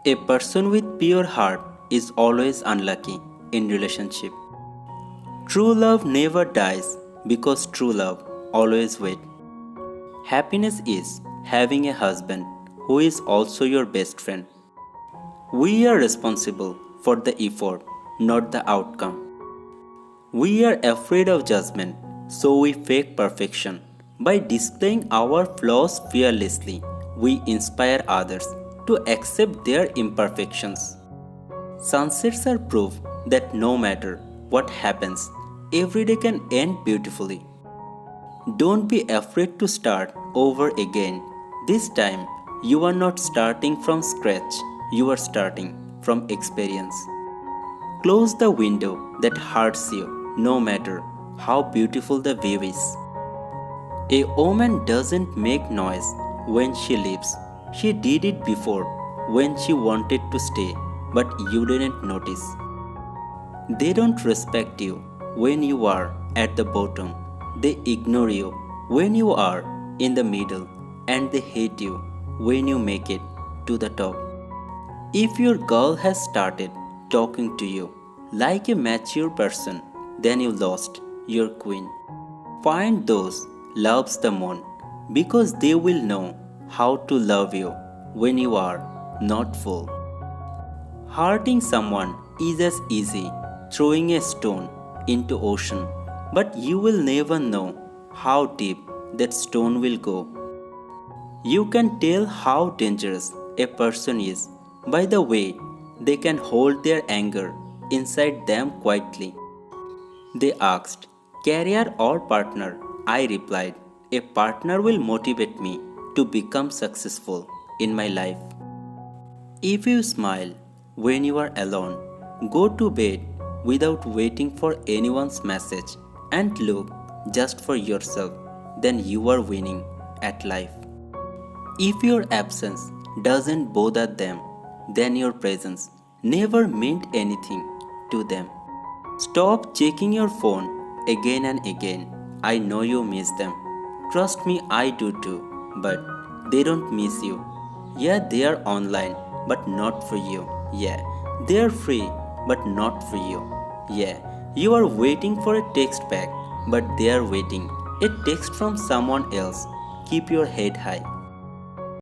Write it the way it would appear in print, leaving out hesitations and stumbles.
A person with pure heart is always unlucky in relationship. True love never dies because true love always waits. Happiness is having a husband who is also your best friend. We are responsible for the effort, not the outcome. We are afraid of judgment, so we fake perfection. By displaying our flaws fearlessly, we inspire others to accept their imperfections. Sunsets are proof that no matter what happens, every day can end beautifully. Don't be afraid to start over again. This time, you are not starting from scratch, you are starting from experience. Close the window that hurts you, no matter how beautiful the view is. A woman doesn't make noise when she leaves. She did it before when she wanted to stay, but you didn't notice. They don't respect you when you are at the bottom. They ignore you when you are in the middle, and they hate you when you make it to the top. If your girl has started talking to you like a mature person, then you lost your queen. Find those loves the moon because they will know how to love you when you are not full. Hurting someone is as easy throwing a stone into ocean, but you will never know how deep that stone will go. You can tell how dangerous a person is by the way they can hold their anger inside them quietly. They asked, career or partner? I replied, a partner will motivate me to become successful in my life. If you smile when you are alone, go to bed without waiting for anyone's message, and look just for yourself, then you are winning at life. If your absence doesn't bother them, then your presence never meant anything to them. Stop checking your phone again and again. I know you miss them. Trust me, I do too. But they don't miss you. Yeah, they are online, but not for you. Yeah, they are free, but not for you. Yeah, you are waiting for a text back, but they are waiting a text from someone else. Keep your head high.